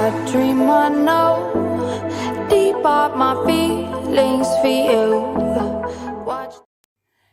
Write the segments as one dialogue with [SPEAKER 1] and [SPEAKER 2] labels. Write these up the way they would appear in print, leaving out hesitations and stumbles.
[SPEAKER 1] a dream I know. Deep up my feelings for you. Watch.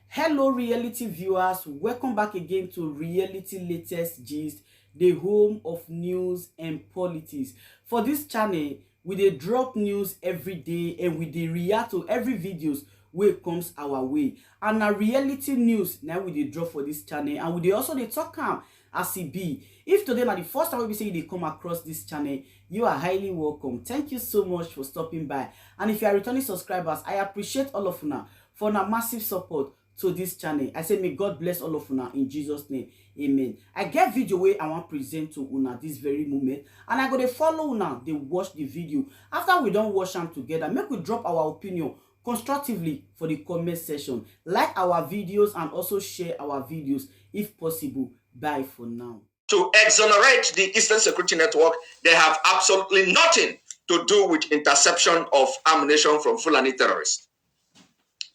[SPEAKER 2] Hello reality viewers, welcome back again to Reality Latest Gist, the home of news and politics. For this channel, we dey drop news every day and we dey react to every videos wey comes our way. And na reality news now we dey drop for this channel, and we dey also dey talk am as e be. If today na the first time we say you dey come across this channel, you are highly welcome. Thank you so much for stopping by. And if you are returning subscribers, I appreciate all of una for una massive support to this channel. I say may God bless all of una in Jesus name. Amen. I get video where I want present to una this very moment, and I go to follow una, they watch the video. After we don't watch them together, make we drop our opinion constructively for the comment section. Like our videos and also share our videos if possible. Bye for now.
[SPEAKER 3] To exonerate the Eastern Security Network, they have absolutely nothing to do with interception of ammunition from Fulani terrorists.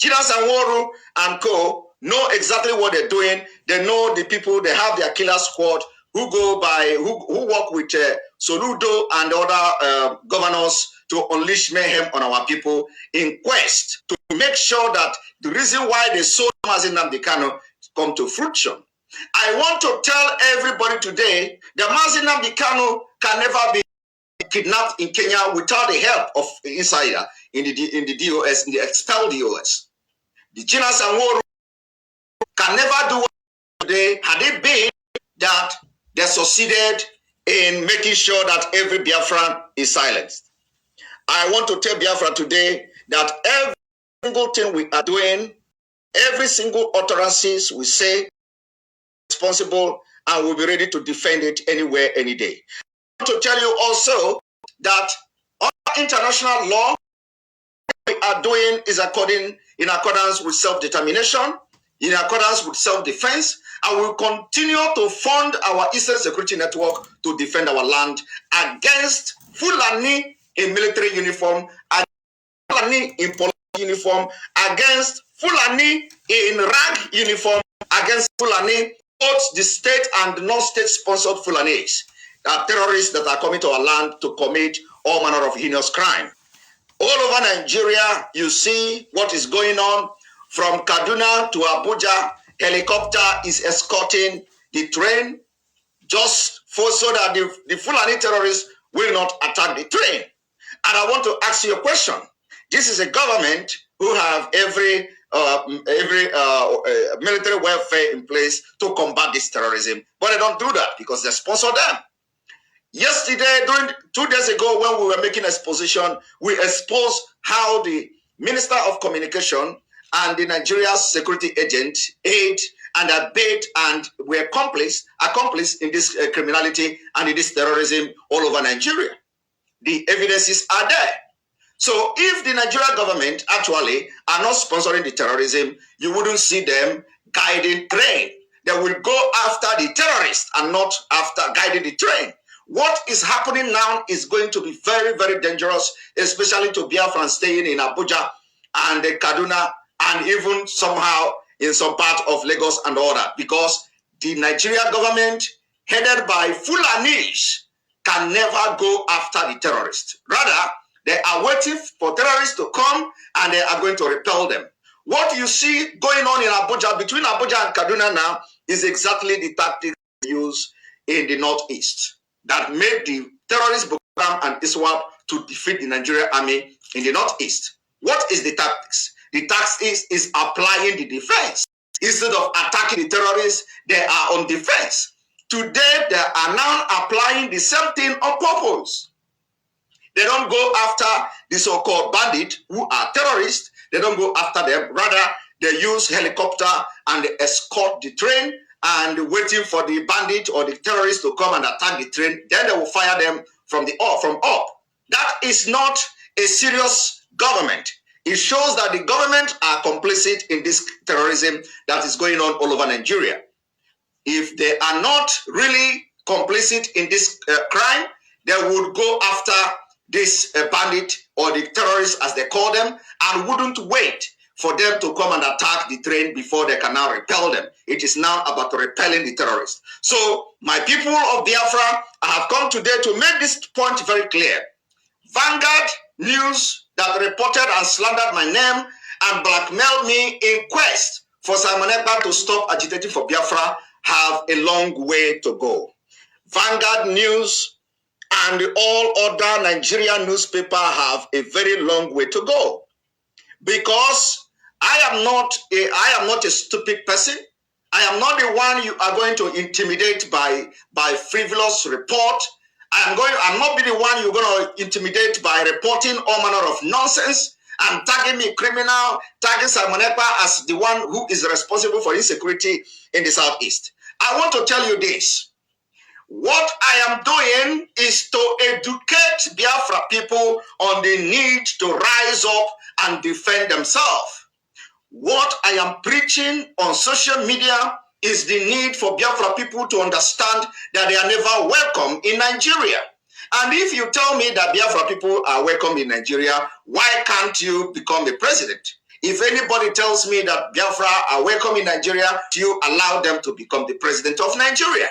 [SPEAKER 3] Chinas and Woru and co know exactly what they're doing. They know the people, they have their killer squad who go by, who work with Soludo and other governors to unleash mayhem on our people in quest to make sure that the reason why they sold Nnamdi K come to fruition. I want to tell everybody today that Nnamdi K can never be kidnapped in Kenya without the help of insider in the DOS, in the expelled DOS. The Chinas and Woru can never do what today had it been that they succeeded in making sure that every Biafran is silenced. I want to tell Biafra today that every single thing we are doing, every single utterances we say, responsible, and we'll be ready to defend it anywhere, any day. I want to tell you also that under international law, we are doing is in accordance with self-determination, in accordance with self-defense, and we will continue to fund our Eastern Security Network to defend our land against Fulani in military uniform, against Fulani in police uniform, against Fulani in rag uniform, against Fulani, both the state and non-state sponsored Fulanis, terrorists that are coming to our land to commit all manner of heinous crime. All over Nigeria, you see what is going on. From Kaduna to Abuja, helicopter is escorting the train just so that the Fulani terrorists will not attack the train. And I want to ask you a question. This is a government who have every military welfare in place to combat this terrorism, but they don't do that because they sponsor them. Yesterday, 2 days ago, when we were making exposition, we exposed how the Minister of Communication and the Nigeria security agent aid and abet and were accomplice in this criminality and in this terrorism all over Nigeria. The evidences are there. So if the Nigerian government actually are not sponsoring the terrorism, you wouldn't see them guiding train. They will go after the terrorists and not after guiding the train. What is happening now is going to be very, very dangerous, especially to Biafra staying in Abuja and Kaduna and even somehow in some part of Lagos and all that, because the Nigerian government headed by Fulanis can never go after the terrorists. Rather, they are waiting for terrorists to come and they are going to repel them. What you see going on in Abuja, between Abuja and Kaduna now, is exactly the tactics used in the Northeast that made the terrorists Boko Haram and ISWAP to defeat the Nigerian army in the Northeast. What is the tactics? The tactics is applying the defense. Instead of attacking the terrorists, they are on defense. Today, they are now applying the same thing on purpose. They don't go after the so-called bandits who are terrorists. They don't go after them. Rather, they use helicopter and they escort the train and waiting for the bandit or the terrorists to come and attack the train. Then they will fire them from up. That is not a serious government. It shows that the government are complicit in this terrorism that is going on all over Nigeria. If they are not really complicit in this crime, they would go after this bandit or the terrorists, as they call them, and wouldn't wait for them to come and attack the train before they can now repel them. It is now about repelling the terrorists. So, my people of Biafra, I have come today to make this point very clear. Vanguard News that reported and slandered my name and blackmailed me in quest for Simon Ekpa to stop agitating for Biafra have a long way to go. Vanguard News and all other Nigerian newspapers have a very long way to go, because I am not a stupid person. I am not the one you are going to intimidate by frivolous report. I'm not be the one you're going to intimidate by reporting all manner of nonsense and tagging me criminal, tagging Simon Ekpa as the one who is responsible for insecurity in the Southeast. I want to tell you this. What I am doing is to educate Biafra people on the need to rise up and defend themselves. What I am preaching on social media is the need for Biafra people to understand that they are never welcome in Nigeria. And if you tell me that Biafra people are welcome in Nigeria, why can't you become the president? If anybody tells me that Biafra are welcome in Nigeria, you allow them to become the president of Nigeria.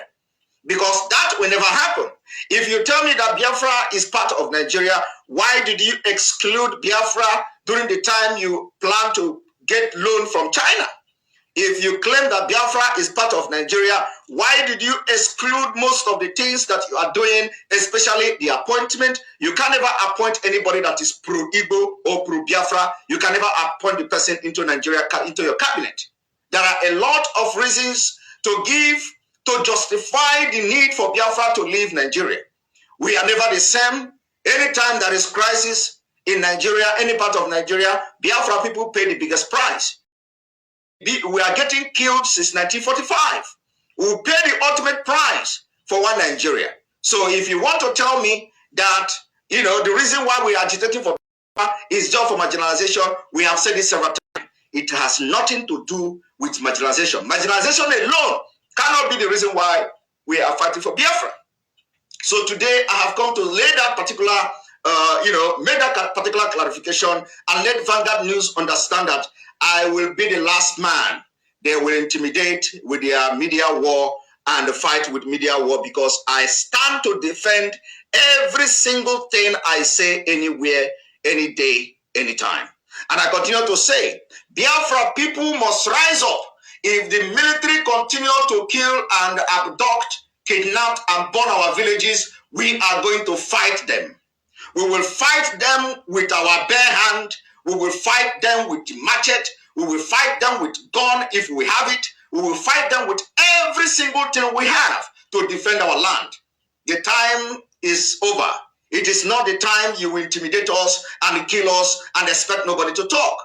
[SPEAKER 3] Because that will never happen. If you tell me that Biafra is part of Nigeria, why did you exclude Biafra during the time you plan to get loan from China? If you claim that Biafra is part of Nigeria, why did you exclude most of the things that you are doing, especially the appointment? You can never appoint anybody that is pro-Igbo or pro-Biafra. You can never appoint the person into Nigeria, into your cabinet. There are a lot of reasons to justify the need for Biafra to leave Nigeria. We are never the same. Anytime there is crisis in Nigeria, any part of Nigeria, Biafra people pay the biggest price. We are getting killed since 1945. We will pay the ultimate price for one Nigeria. So if you want to tell me that, the reason why we are agitating for Biafra is just for marginalization, we have said this several times. It has nothing to do with marginalization. Marginalization alone cannot be the reason why we are fighting for Biafra. So today I have come to lay that particular, make that particular clarification and let Vanguard News understand that I will be the last man they will intimidate with their media war and fight with media war, because I stand to defend every single thing I say anywhere, any day, anytime. And I continue to say, Biafra people must rise up. If the military continue to kill and abduct, kidnap and burn our villages, we are going to fight them. We will fight them with our bare hand. We will fight them with machete. We will fight them with gun if we have it. We will fight them with every single thing we have to defend our land. The time is over. It is not the time you will intimidate us and kill us and expect nobody to talk.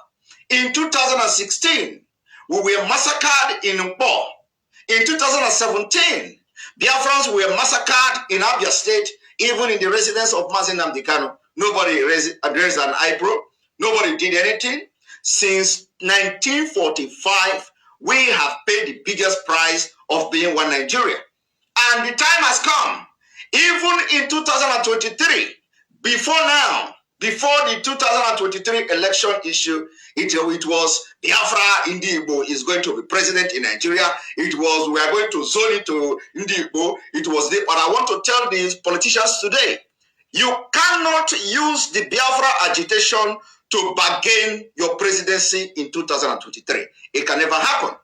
[SPEAKER 3] In 2016, we were massacred in Nkpo. In 2017, Biafrans were massacred in Abia State, even in the residence of Nnamdi K. Nobody raised an eyebrow. Nobody did anything. Since 1945, we have paid the biggest price of being one Nigeria. And the time has come. Even in 2023, before the 2023 election issue, it was Biafra Igbo is going to be president in Nigeria. It was, we are going to zone it to Igbo. It was the, but I want to tell these politicians today, you cannot use the Biafra agitation to bargain your presidency in 2023. It can never happen.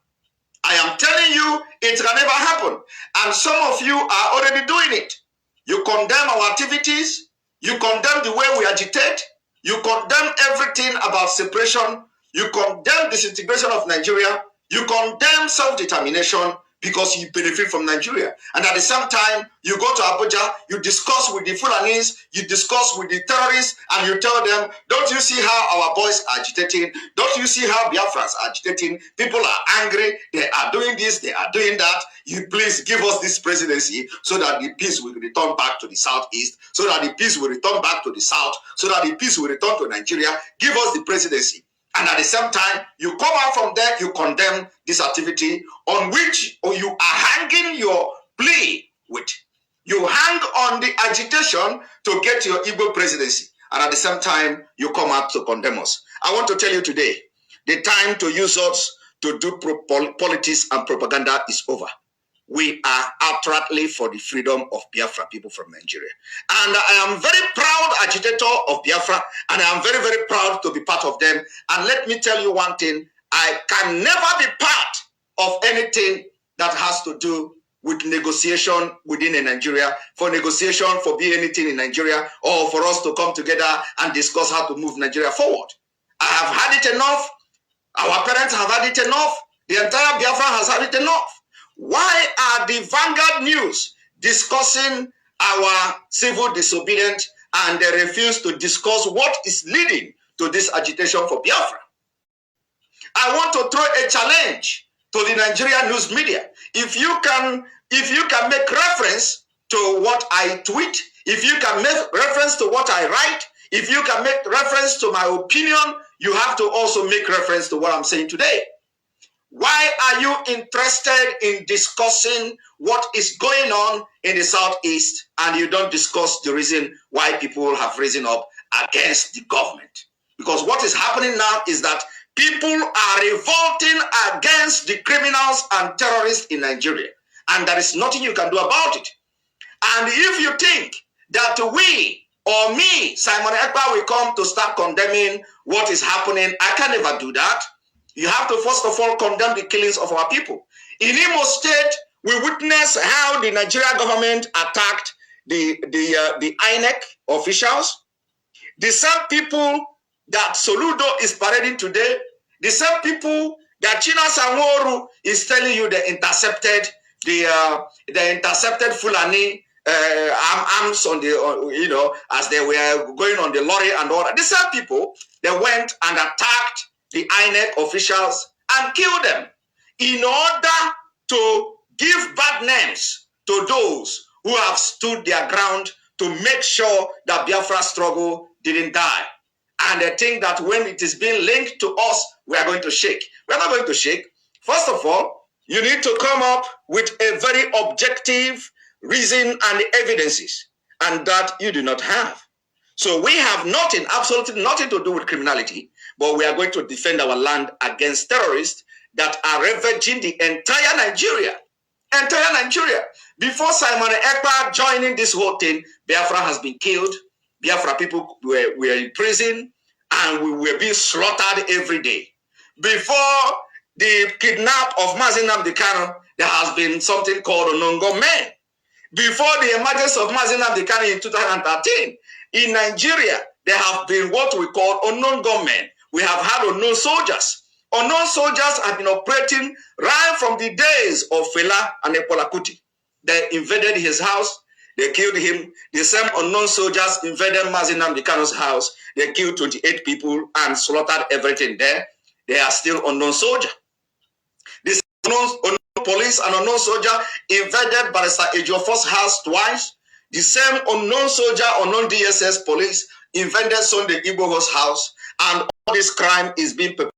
[SPEAKER 3] I am telling you, it can never happen. And some of you are already doing it. You condemn our activities. You condemn the way we agitate. You condemn everything about separation. You condemn disintegration of Nigeria. You condemn self-determination because you benefit from Nigeria. And at the same time, you go to Abuja, you discuss with the Fulanis, you discuss with the terrorists, and you tell them, don't you see how our boys are agitating? Don't you see how Biafrans are agitating? People are angry, they are doing this, they are doing that. You please give us this presidency so that the peace will return back to the Southeast, so that the peace will return back to the South, so that the peace will return to Nigeria. Give us the presidency. And at the same time, you come out from there, you condemn this activity on which you are hanging your plea with. You hang on the agitation to get your Igbo presidency. And at the same time, you come out to condemn us. I want to tell you today, The time to use us to do politics and propaganda is over. We are outrightly for the freedom of Biafra people from Nigeria. And I am very proud agitator of Biafra, and I am very, very proud to be part of them. And let me tell you one thing, I can never be part of anything that has to do with negotiation within Nigeria, for negotiation, for being anything in Nigeria, or for us to come together and discuss how to move Nigeria forward. I have had it enough. Our parents have had it enough. The entire Biafra has had it enough. Why are the Vanguard News discussing our civil disobedience and they refuse to discuss what is leading to this agitation for Biafra? I want to throw a challenge to the Nigerian news media. If you can make reference to what I tweet, if you can make reference to what I write, if you can make reference to my opinion, you have to also make reference to what I'm saying today. Why are you interested in discussing what is going on in the Southeast and you don't discuss the reason why people have risen up against the government? Because what is happening now is that people are revolting against the criminals and terrorists in Nigeria, and there is nothing you can do about it. And if you think that we or me, Simon Ekpa, will come to start condemning what is happening, I can never do that. You have to first of all condemn the killings of our people. In Imo State, we witnessed how the Nigerian government attacked the INEC officials. The same people that Soludo is parading today, the same people that China Sanworu is telling you they intercepted Fulani arms on the as they were going on the lorry and all that. The same people, they went and attacked the INEC officials and killed them in order to give bad names to those who have stood their ground to make sure that Biafra struggle didn't die. And they think that when it is being linked to us, we are going to shake. We are not going to shake. First of all, you need to come up with a very objective reason and evidences, and that you do not have. So we have nothing, absolutely nothing to do with criminality, but we are going to defend our land against terrorists that are ravaging the entire Nigeria. Entire Nigeria. Before Simon Ekpa joining this whole thing, Biafra has been killed. Biafra people were in prison and we were being slaughtered every day. Before the kidnap of Nnamdi K, there has been something called Onongo Men. Before the emergence of Nnamdi K in 2013, in Nigeria, there have been what we call unknown gunmen. We have had unknown soldiers. Unknown soldiers have been operating right from the days of Fela and Ebola Kuti. They invaded his house. They killed him. The same unknown soldiers invaded Nnamdi K's house. They killed 28 people and slaughtered everything there. They are still unknown soldiers. The unknown police and unknown soldier invaded Barrister Ejiofor's house twice. The same unknown soldier, unknown DSS police invaded Sunday Igboho's house, and all this crime is being perpetrated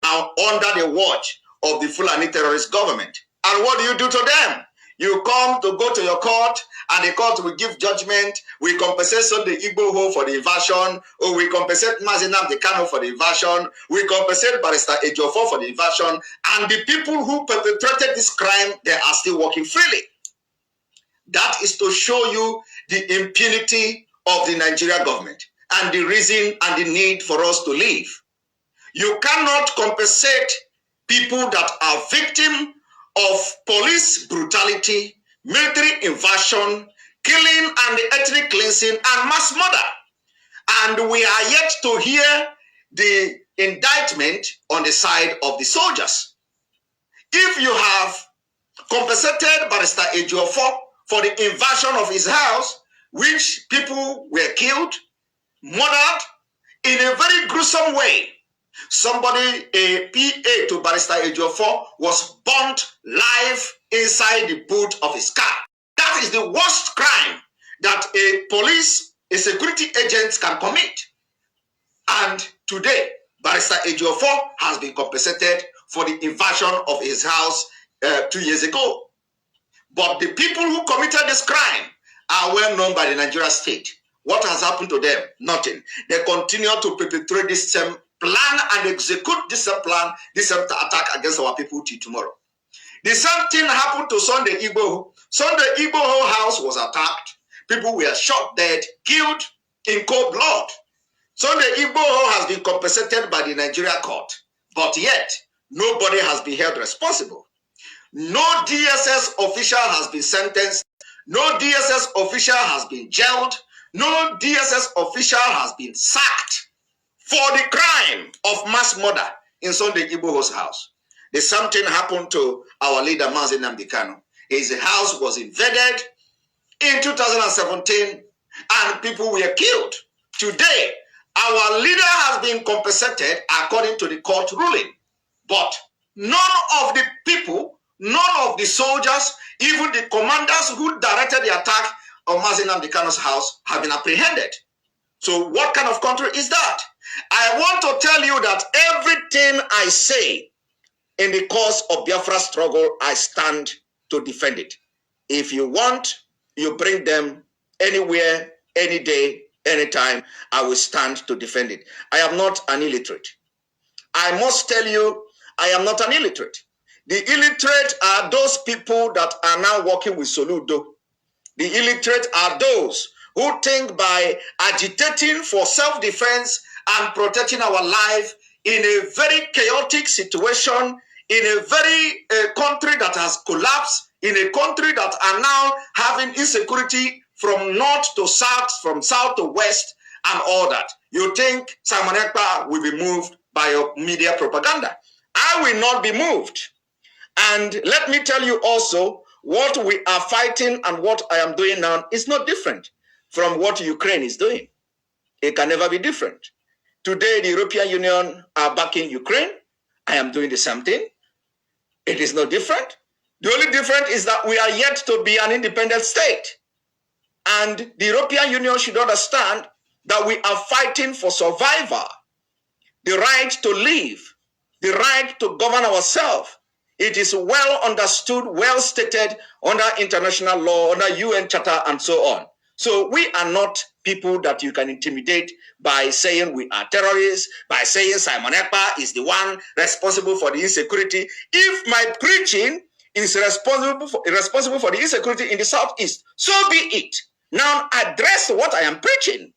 [SPEAKER 3] now under the watch of the Fulani terrorist government. And what do you do to them? You come to go to your court, and the court will give judgment. We compensate Sunday Igboho for the invasion, or we compensate Nnamdi K for the invasion. We compensate Barrister Ejiofor for the invasion, and the people who perpetrated this crime, they are still working freely. That is to show you the impunity of the Nigerian government and the reason and the need for us to leave. You cannot compensate people that are victims of police brutality, military invasion, killing and ethnic cleansing and mass murder. And we are yet to hear the indictment on the side of the soldiers. If you have compensated Barrister Ejiofor for the invasion of his house, which people were killed, murdered in a very gruesome way. Somebody, a PA to Barrister Ejiofor, was burnt live inside the boot of his car. That is the worst crime that a security agent can commit. And today, Barrister Ejiofor has been compensated for the invasion of his house 2 years ago. But the people who committed this crime are well known by the Nigerian state. What has happened to them? Nothing. They continue to perpetrate this same plan and execute the same plan, the same attack against our people till tomorrow. The same thing happened to Sunday Igboho. Sunday Igboho house was attacked. People were shot dead, killed in cold blood. Sunday Igboho has been compensated by the Nigeria court, but yet nobody has been held responsible. No DSS official has been sentenced. No DSS official has been jailed. No DSS official has been sacked for the crime of mass murder in Sunday Igboho's house. The same thing happened to our leader, Nnamdi K. His house was invaded in 2017 and people were killed. Today, our leader has been compensated according to the court ruling. But none of the people, none of the soldiers, even the commanders who directed the attack of Nnamdi K's house have been apprehended. So what kind of country is that? I want to tell you that everything I say in the course of Biafra struggle, I stand to defend it. If you want, you bring them anywhere, any day, anytime, I will stand to defend it. I am not an illiterate. I must tell you, I am not an illiterate. The illiterate are those people that are now working with Soludo. The illiterate are those who think by agitating for self-defense and protecting our life in a very chaotic situation, in a very country that has collapsed, in a country that are now having insecurity from north to south, from south to west, and all that. You think Simon Ekpa will be moved by your media propaganda. I will not be moved. And let me tell you also, what we are fighting and what I am doing now is not different from what Ukraine is doing. It can never be different. Today, the European Union are backing Ukraine. I am doing the same thing. It is not different. The only difference is that we are yet to be an independent state. And the European Union should understand that we are fighting for survival, the right to live, the right to govern ourselves. It is well understood, well stated under international law, under UN Charter, and so on. So we are not people that you can intimidate by saying we are terrorists, by saying Simon Ekpa is the one responsible for the insecurity. If my preaching is responsible for the insecurity in the Southeast, so be it. Now address what I am preaching.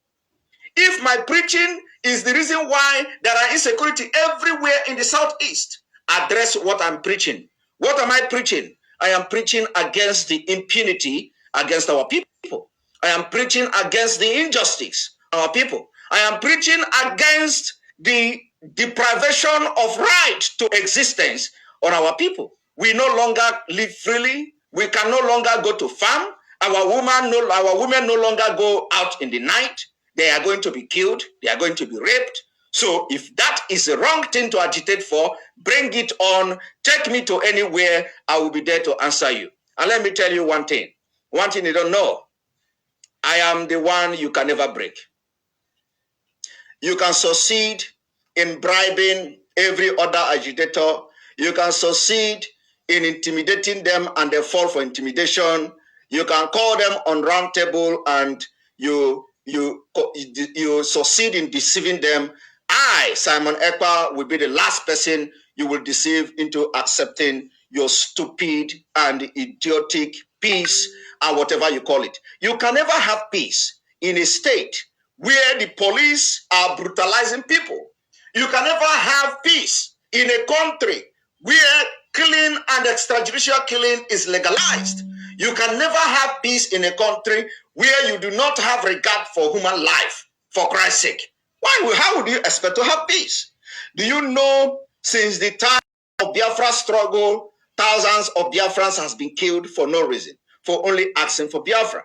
[SPEAKER 3] If my preaching is the reason why there are insecurity everywhere in the Southeast, address what I'm preaching. What am I preaching? I am preaching against the impunity against our people. I am preaching against the injustice of our people. I am preaching against the deprivation of right to existence on our people. We no longer live freely. We can no longer go to farm. Our women no longer go out in the night. They are going to be killed. They are going to be raped. So if that is the wrong thing to agitate for, bring it on. Take me to anywhere. I will be there to answer you. And let me tell you one thing. One thing you don't know. I am the one you can never break. You can succeed in bribing every other agitator. You can succeed in intimidating them and they fall for intimidation. You can call them on round table and you succeed in deceiving them. I, Simon Ekpa, will be the last person you will deceive into accepting your stupid and idiotic peace and whatever you call it. You can never have peace in a state where the police are brutalizing people. You can never have peace in a country where killing and extrajudicial killing is legalized. You can never have peace in a country where you do not have regard for human life, for Christ's sake. How would you expect to have peace? Do you know since the time of Biafra struggle, thousands of Biafrans has been killed for no reason, for only asking for Biafra?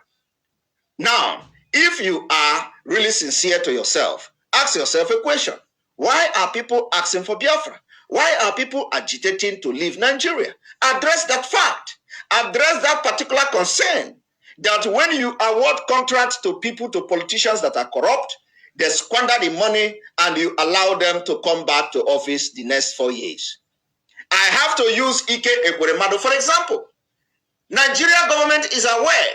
[SPEAKER 3] Now, if you are really sincere to yourself, ask yourself a question. Why are people asking for Biafra? Why are people agitating to leave Nigeria? Address that fact. Address that particular concern that when you award contracts to people, to politicians that are corrupt, they squander the money and you allow them to come back to office the next 4 years. I have to use Ike Ekweremadu for example. Nigeria government is aware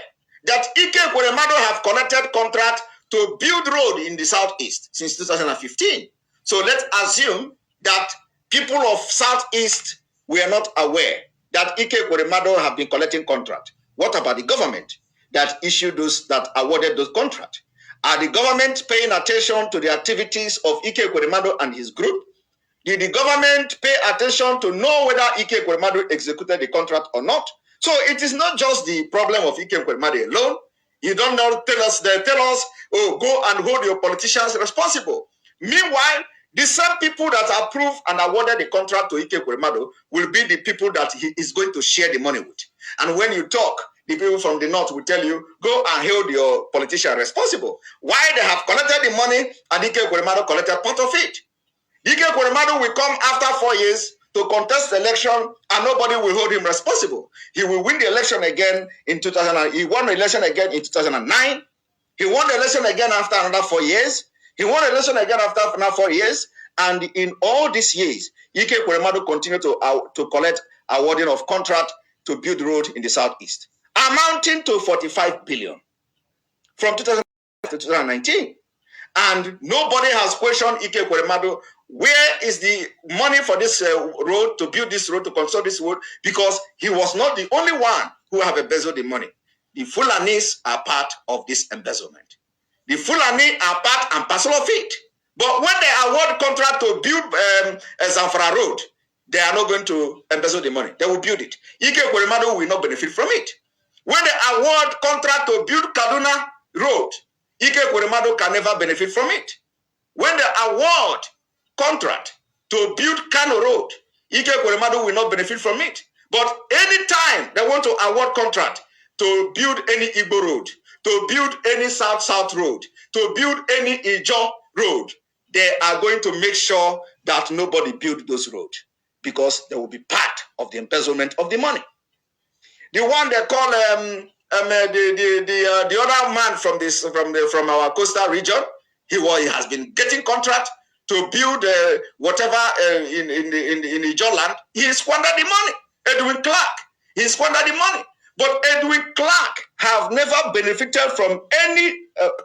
[SPEAKER 3] that Ike Ekweremadu have collected contract to build road in the southeast since 2015. So let's assume that people of Southeast were not aware that Ike Ekweremadu have been collecting contract. What about the government that issued those, that awarded those contracts? Are the government paying attention to the activities of Ike Ekweremadu and his group? Did the government pay attention to know whether Ike Ekweremadu executed the contract or not? So it is not just the problem of Ike Ekweremadu alone. You don't know, tell us, oh, go and hold your politicians responsible. Meanwhile, the same people that approved and awarded the contract to Ike Ekweremadu will be the people that he is going to share the money with. And when you talk, the people from the north will tell you, go and hold your politician responsible. Why they have collected the money and Ike Ekweremadu collected part of it? Ike Ekweremadu will come after 4 years to contest the election and nobody will hold him responsible. He will win the election again in 2000. He won the election again in 2009. He won the election again after another 4 years. He won the election again after another 4 years. And in all these years, Ike Ekweremadu continued to collect awarding of contract to build road in the southeast, amounting to 45 billion from 2000 to 2019. And nobody has questioned Ike Ekweremadu, where is the money for this road, to build this road, to construct this road, because he was not the only one who have embezzled the money. The Fulanis are part of this embezzlement. The Fulani are part and parcel of it. But when they award contract to build a Zamfara road, they are not going to embezzle the money. They will build it. Ike Ekweremadu will not benefit from it. When they award contract to build Kaduna road, Ike Ekweremadu can never benefit from it. When they award contract to build Kano road, Ike Ekweremadu will not benefit from it. But anytime they want to award contract to build any Igbo road, to build any South-South road, to build any Ijo road, they are going to make sure that nobody build those roads because they will be part of the embezzlement of the money. The one they call the other man from our coastal region, he has been getting contract to build whatever in Ijo land. He squandered the money. Edwin Clark, he squandered the money. But Edwin Clark have never benefited from any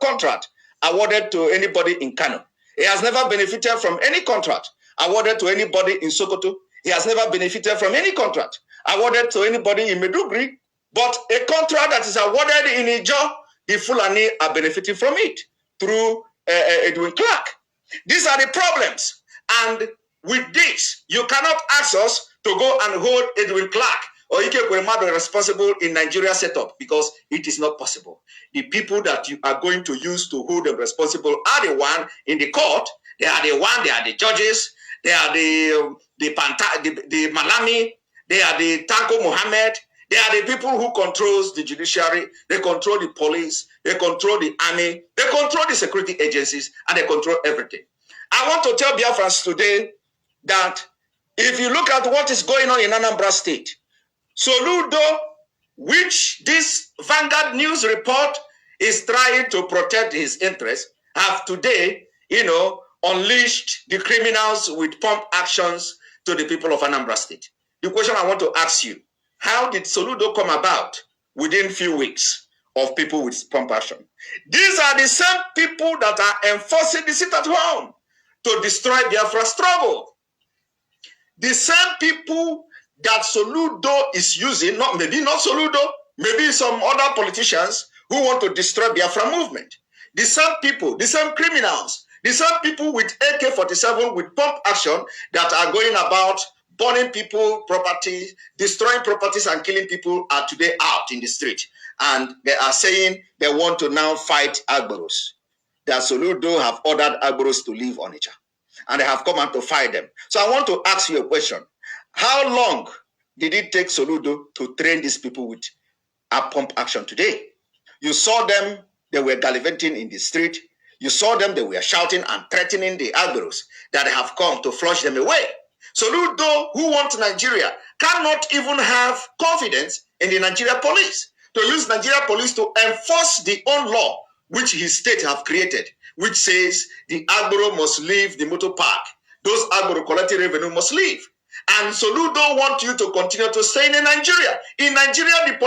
[SPEAKER 3] contract awarded to anybody in Kano. He has never benefited from any contract awarded to anybody in Sokoto. He has never benefited from any contract awarded to anybody in Meduguri. But a contract that is awarded in Ijo, the Fulani are benefiting from it through Edwin Clark. These are the problems. And with this, you cannot ask us to go and hold Edwin Clark or Ike Ekweremadu responsible in Nigeria setup because it is not possible. The people that you are going to use to hold them responsible are the one in the court. They are the judges. They are the Malami. They are the Tanko Mohammed. They are the people who controls the judiciary. They control the police. They control the army. They control the security agencies, and they control everything. I want to tell Biafrans today that if you look at what is going on in Anambra State, Soludo, which this Vanguard News report is trying to protect his interests, have today, unleashed the criminals with pump actions to the people of Anambra State. The question I want to ask you, how did Soludo come about within few weeks of people with pump action? These are the same people that are enforcing the sit at home to destroy Biafra struggle. The same people that Soludo is using, maybe not Soludo, maybe some other politicians who want to destroy Biafra movement. The same people, the same criminals, the same people with AK-47 with pump action that are going about burning people, property, destroying properties and killing people are today out in the street. And they are saying they want to now fight Agboros. That Soludo have ordered Agboros to leave Onitsha. And they have come out to fight them. So I want to ask you a question. How long did it take Soludo to train these people with a pump action today? You saw them, they were gallivanting in the street. You saw them, they were shouting and threatening the Agboros that have come to flush them away. Soludo, who wants Nigeria, cannot even have confidence in the Nigeria police, to use Nigeria police to enforce the own law, which his state have created, which says the Agboro must leave the motor park. Those Agboro collecting revenue must leave. And Soludo want you to continue to stay in Nigeria. In Nigeria, the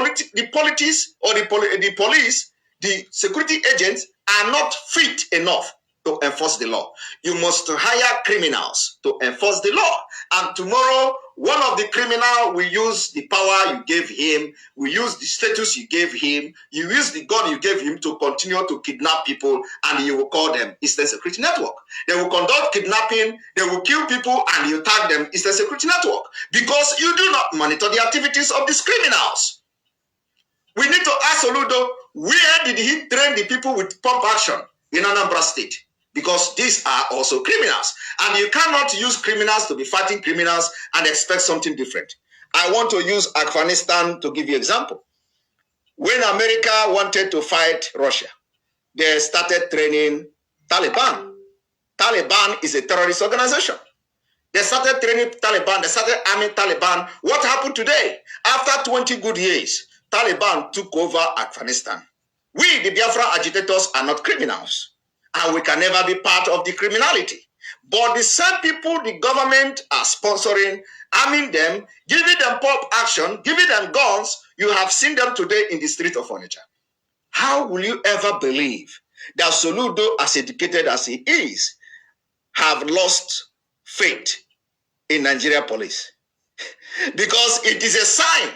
[SPEAKER 3] police, the security agents are not fit enough to enforce the law. You must hire criminals to enforce the law. And tomorrow, one of the criminals will use the power you gave him, will use the status you gave him, you use the gun you gave him to continue to kidnap people, and you will call them Eastern Security Network. They will conduct kidnapping, they will kill people, and you tag them Eastern Security Network because you do not monitor the activities of these criminals. We need to ask Soludo, where did he train the people with pump action in Anambra State? Because these are also criminals. And you cannot use criminals to be fighting criminals and expect something different. I want to use Afghanistan to give you an example. When America wanted to fight Russia, they started training Taliban. Taliban is a terrorist organization. They started training Taliban, they started arming Taliban. What happened today? After 20 good years, Taliban took over Afghanistan. We, the Biafra agitators, are not criminals. And we can never be part of the criminality. But the same people the government are sponsoring, arming them, giving them pulp action, giving them guns, you have seen them today in the street of Onitsha. How will you ever believe that Soludo, as educated as he is, have lost faith in Nigeria police? Because it is a sign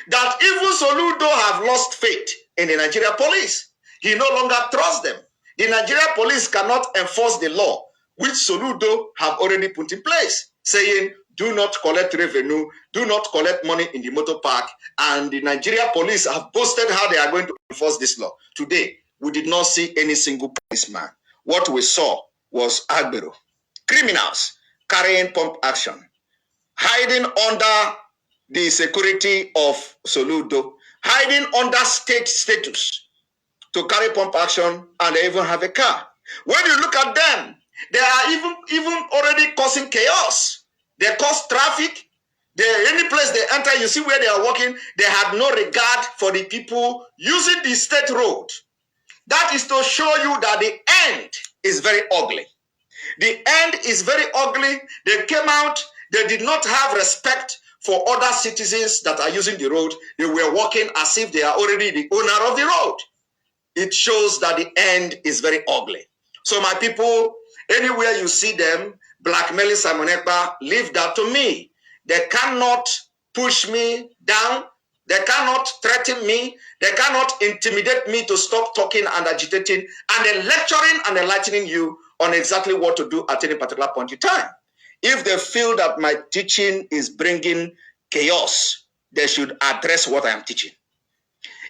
[SPEAKER 3] that even Soludo have lost faith in the Nigeria police. He no longer trusts them. The Nigeria police cannot enforce the law, which Soludo have already put in place, saying, do not collect revenue, do not collect money in the motor park. And the Nigeria police have boasted how they are going to enforce this law. Today, we did not see any single policeman. What we saw was Agbero, criminals carrying pump action, hiding under the security of Soludo, hiding under state status to carry pump action, and they even have a car. When you look at them, they are even already causing chaos. They cause traffic. Any place they enter, you see where they are walking, they have no regard for the people using the state road. That is to show you that the end is very ugly. The end is very ugly. They came out, they did not have respect for other citizens that are using the road. They were walking as if they are already the owner of the road. It shows that the end is very ugly. So my people, anywhere you see them blackmailing Simon Ekpa, leave that to me. They cannot push me down. They cannot threaten me. They cannot intimidate me to stop talking and agitating and then lecturing and enlightening you on exactly what to do at any particular point in time. If they feel that my teaching is bringing chaos, they should address what I am teaching.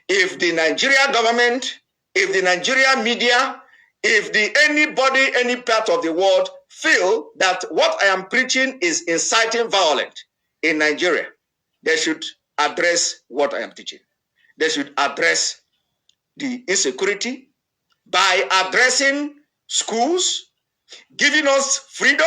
[SPEAKER 3] If the Nigerian government, if the Nigerian media, if anybody, any part of the world feel that what I am preaching is inciting violence in Nigeria, they should address what I am teaching. They should address the insecurity by addressing schools, giving us freedom,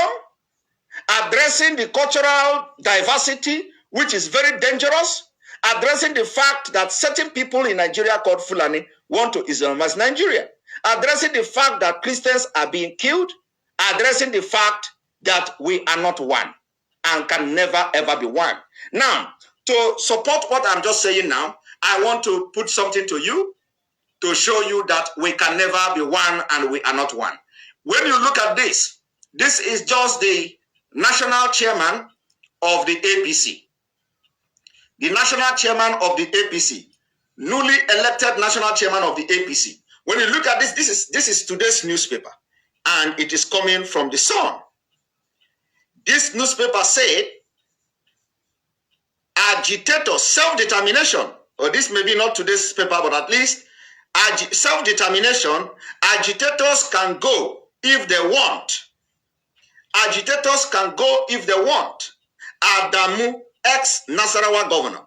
[SPEAKER 3] addressing the cultural diversity, which is very dangerous, addressing the fact that certain people in Nigeria called Fulani want to Islamize Nigeria, addressing the fact that Christians are being killed, addressing the fact that we are not one and can never ever be one. Now, to support what I'm just saying now, I want to put something to you to show you that we can never be one and we are not one. When you look at this, this is just the national chairman of the APC. The national chairman of the APC, newly elected national chairman of the APC. When you look at this, this is today's newspaper, and it is coming from the Sun. This newspaper said, agitators, self-determination, or this may be not today's paper, but at least self-determination, agitators can go if they want. Agitators can go if they want. Adamu, ex-Nasarawa governor,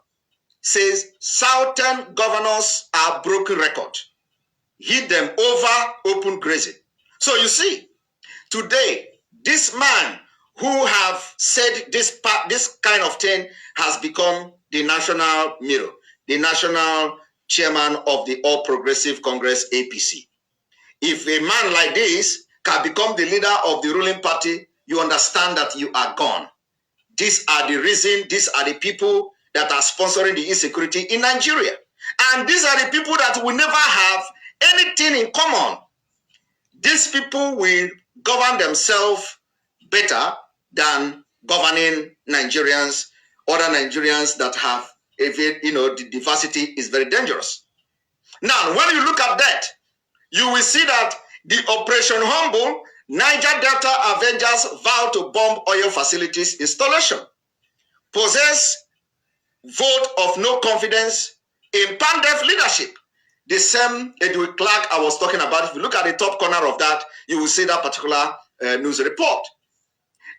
[SPEAKER 3] says Southern governors are broken record. Hit them over open grazing. So you see, today, this man who have said this kind of thing has become the national mirror, the national chairman of the All Progressive Congress APC. If a man like this can become the leader of the ruling party, you understand that you are gone. These are the reason, these are the people that are sponsoring the insecurity in Nigeria. And these are the people that will never have anything in common. these people will govern themselves better than governing Nigerians, other Nigerians that have, the diversity is very dangerous. Now, when you look at that, you will see that the Operation Humble, Niger Delta Avengers vow to bomb oil facilities installation, possess vote of no confidence in Pandef leadership. The same Edwin Clark I was talking about, if you look at the top corner of that, you will see that particular news report.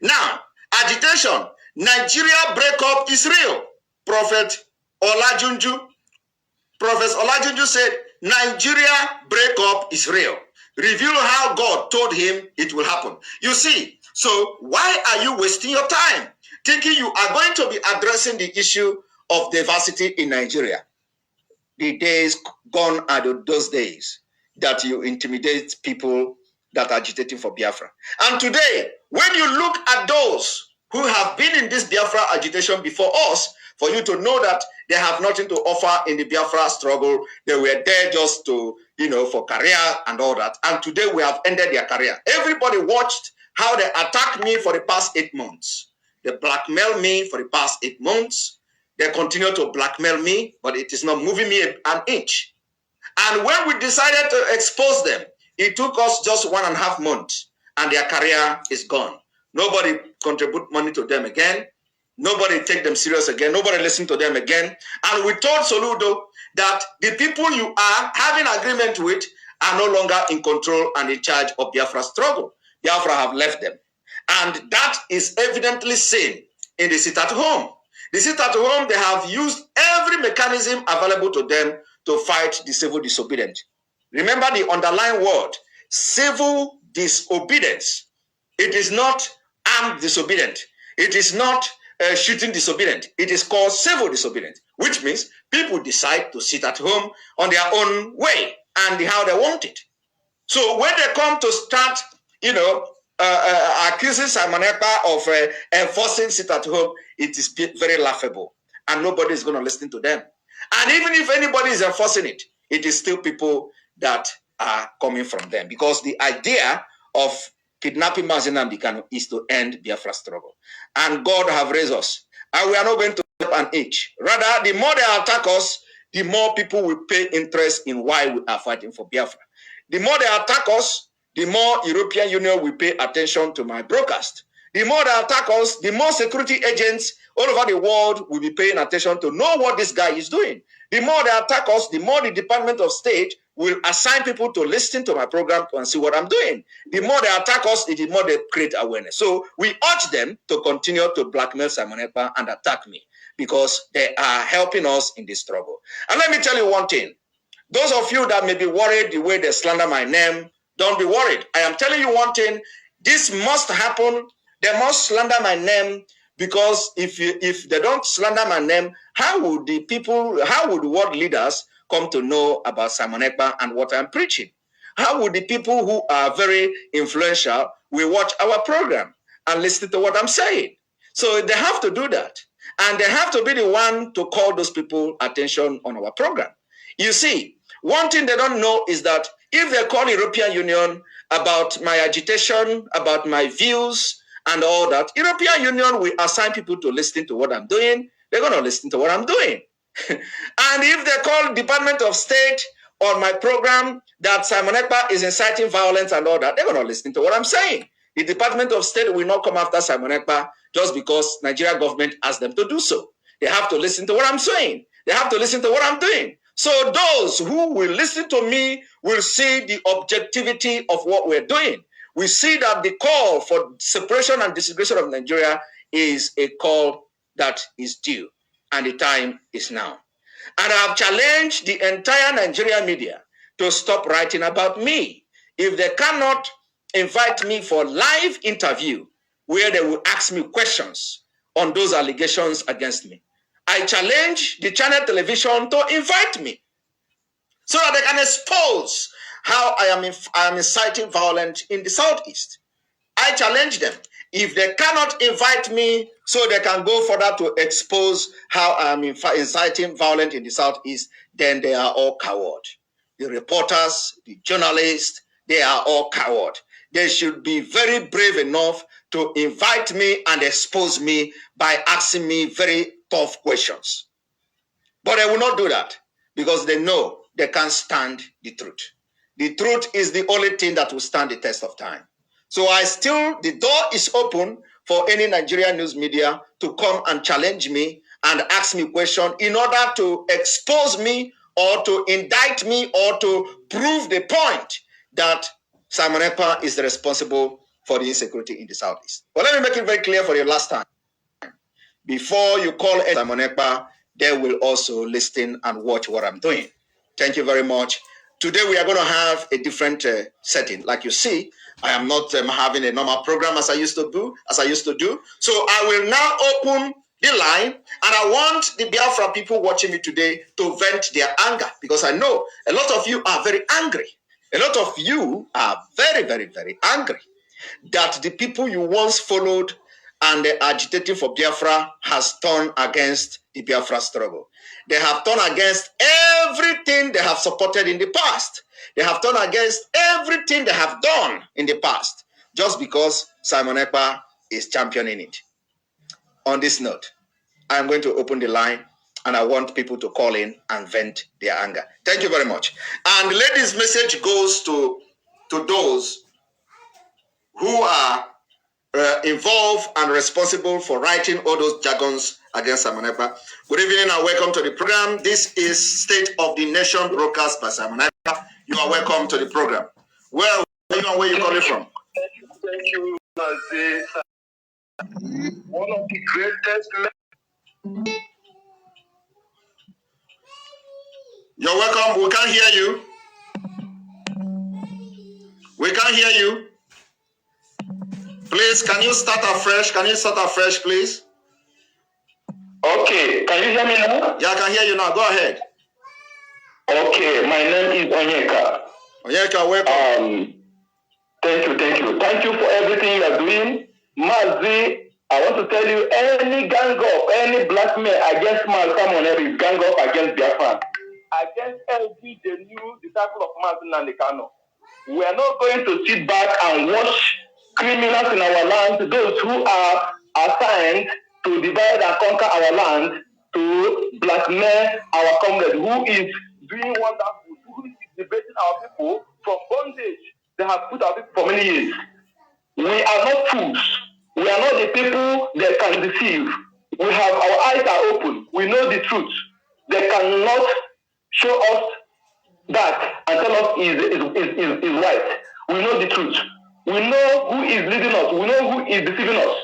[SPEAKER 3] Now, agitation, Nigeria breakup is real. Prophet Olajunju said, Nigeria breakup is real. Reveal how God told him it will happen. You see, so why are you wasting your time thinking you are going to be addressing the issue of diversity in Nigeria? The days gone are those days that you intimidate people that are agitating for Biafra. And today, when you look at those who have been in this Biafra agitation before us, for you to know that they have nothing to offer in the Biafra struggle, they were there just to, for career and all that. And today we have ended their career. Everybody watched how they attacked me for the past 8 months. They blackmailed me for the past 8 months. They continue to blackmail me, but it is not moving me an inch. And when we decided to expose them, it took us just 1.5 months, and their career is gone. Nobody contribute money to them again. Nobody take them serious again. Nobody listen to them again. And we told Soludo that the people you are having agreement with are no longer in control and in charge of Biafra struggle. Biafra have left them. And that is evidently seen in the sit at home. The sit at home, they have used every mechanism available to them to fight the civil disobedient. Remember the underlying word, civil disobedience. It is not armed disobedient. It is not shooting disobedient. It is called civil disobedience, which means people decide to sit at home on their own way and how they want it. So when they come to start, accusing Simon Ekpa of enforcing sit at home, it is very laughable, and nobody is going to listen to them. And even if anybody is enforcing it, it is still people that are coming from them, because the idea of kidnapping Nnamdi K is to end Biafra struggle. And God have raised us, and we are not going to step an inch. Rather, the more they attack us, the more people will pay interest in why we are fighting for Biafra. The more they attack us, the more European Union will pay attention to my broadcast. The more they attack us, the more security agents all over the world will be paying attention to know what this guy is doing. The more they attack us, the more the Department of State will assign people to listen to my program and see what I'm doing. The more they attack us, the more they create awareness. So we urge them to continue to blackmail Simon Ekpa and attack me, because they are helping us in this struggle. And let me tell you one thing. Those of you that may be worried the way they slander my name, don't be worried. I am telling you one thing. This must happen. They must slander my name, because if they don't slander my name, how would the world leaders come to know about Simon Ekpa and what I'm preaching? How would the people who are very influential will watch our program and listen to what I'm saying? So they have to do that. And they have to be the one to call those people attention on our program. You see, one thing they don't know is that if they call European Union about my agitation, about my views, and all that, European Union will assign people to listen to what I'm doing. They're going to listen to what I'm doing. And if they call Department of State on my program that Simon Ekpa is inciting violence and all that, they're going to listen to what I'm saying. The Department of State will not come after Simon Ekpa just because Nigeria government asked them to do so. They have to listen to what I'm saying. They have to listen to what I'm doing. So those who will listen to me will see the objectivity of what we're doing. We see that the call for separation and disintegration of Nigeria is a call that is due, and the time is now. And I have challenged the entire Nigerian media to stop writing about me. If they cannot invite me for live interview where they will ask me questions on those allegations against me, I challenge the channel television to invite me so that they can expose how I am inciting violence in the Southeast. I challenge them. If they cannot invite me so they can go further to expose how I am inciting violence in the Southeast, then they are all cowards. The reporters, the journalists, they are all cowards. They should be very brave enough to invite me and expose me by asking me very tough questions. But they will not do that because they know they can't stand the truth. The truth is the only thing that will stand the test of time. So the door is open for any Nigerian news media to come and challenge me and ask me questions in order to expose me or to indict me or to prove the point that Simon Ekpa is responsible for the insecurity in the Southeast. But let me make it very clear for the last time. Before you call Simon Ekpa, they will also listen and watch what I'm doing. Thank you very much. Today we are going to have a different setting. Like you see, I am not having a normal program as I used to do. So I will now open the line, and I want the Biafra people watching me today to vent their anger, because I know a lot of you are very angry. A lot of you are very, very, very angry that the people you once followed and agitating for Biafra has turned against the Biafra struggle. They have turned against everything they have supported in the past. They have turned against everything they have done in the past, just because Simon Ekpa is championing it. On this note, I'm going to open the line, and I want people to call in and vent their anger. Thank you very much. And the lady's message goes to those who are involved and responsible for writing all those jargons against Simon Ekpa. Good evening and welcome to the program. This is State of the Nation broadcast by Simon Ekpa. You are welcome to the program. Where are you and where are you calling from?
[SPEAKER 4] Thank you, one of the greatest men.
[SPEAKER 3] You're welcome. We can't hear you. We can't hear you. Please, can you start afresh? Please?
[SPEAKER 4] Okay, can you hear me now?
[SPEAKER 3] Yeah, I can hear you now. Go ahead.
[SPEAKER 4] Okay, my name is Onyeka.
[SPEAKER 3] Onyeka, welcome.
[SPEAKER 4] Thank you. Thank you for everything you are doing. Mazi, I want to tell you, any gang up, any black man against Simon Ekpa is gang up against Biafra. Against every the new disciple of Nnamdi K. We are not going to sit back and watch criminals in our land, those who are assigned to divide and conquer our land, to blackmail our comrade who is doing wonderful, who is liberating our people from bondage. They have put our people for many years. We are not fools. We are not the people they can deceive. We have our eyes are open. We know the truth. They cannot show us that and tell us is right. We know the truth. We know who is leading us. We know who is deceiving us.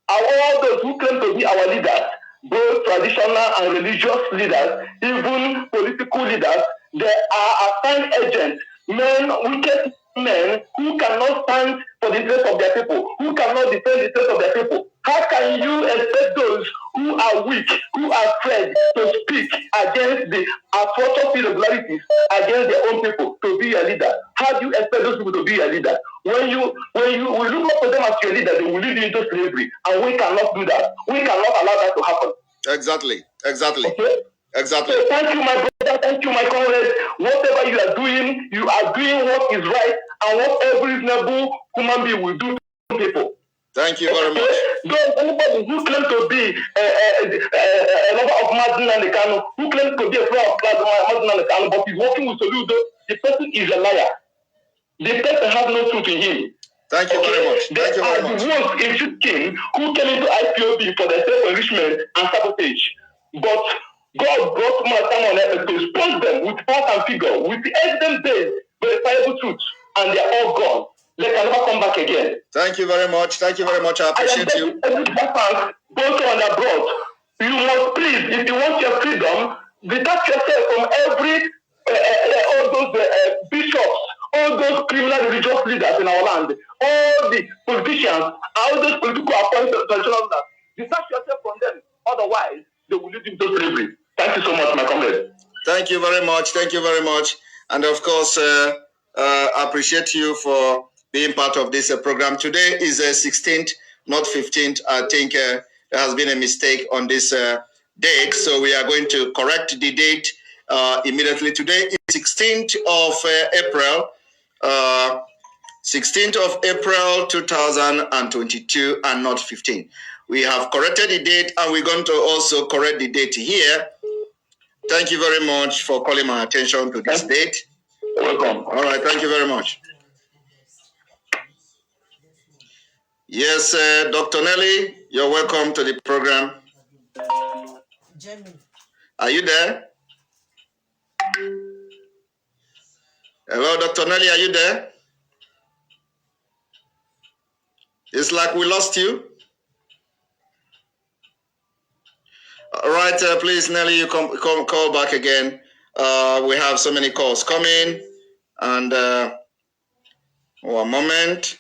[SPEAKER 4] All those who claim to be our leaders, both traditional and religious leaders, even political leaders, they are assigned agents, wicked men who cannot stand for the interest of their people, who cannot defend the interest of their people. How can you expect those who are weak, who are afraid to speak against the atrocious irregularities against their own people to be a leader? How do you expect those people to be a leader? When you look up to them as your leader, they will lead you into slavery, and we cannot do that. We cannot allow that to happen.
[SPEAKER 3] Exactly.
[SPEAKER 4] Okay?
[SPEAKER 3] Exactly.
[SPEAKER 4] So thank you, my brother. Thank you, my comrade. Whatever you are doing what is right and what every reasonable human being will do to people.
[SPEAKER 3] Thank you very much.
[SPEAKER 4] Don't anybody who claims to be a lover of Nnamdi K, who claims to be a friend of Nnamdi K, but is working with Sèrìøùś, the person is a liar. The person has no truth in him.
[SPEAKER 3] Thank you very much.
[SPEAKER 4] They are the ones in 15 who came into IPOB for their self-enrichment and sabotage. But God brought Simon Ekpa to expose them with fact and figure, with the evidence-based, verifiable truth, and they are all gone. They can never come back again.
[SPEAKER 3] Thank you very much. I appreciate you.
[SPEAKER 4] Both and abroad, you must please, if you want your freedom, detach yourself from every all those bishops, all those criminal religious leaders in our land, all the politicians, all those political appointed traditional leaders. Detach yourself from them. Otherwise, they will lead you into slavery. Thank you so much, my comrade.
[SPEAKER 3] Thank you very much. And of course, I appreciate you for being part of this program. Today is 16th, not 15th. I think there has been a mistake on this date, so we are going to correct the date immediately. Today is 16th of April 16th of April 2022 and not 15. We have corrected the date and we're going to also correct the date here. Thank you very much for calling my attention to this date.
[SPEAKER 4] Welcome.
[SPEAKER 3] All right, thank you very much. Yes, Dr. Nelly, you're welcome to the program. Are you there? Hello, Dr. Nelly, are you there? It's like we lost you. All right, please, Nelly, you come call back again. We have so many calls coming, and one moment.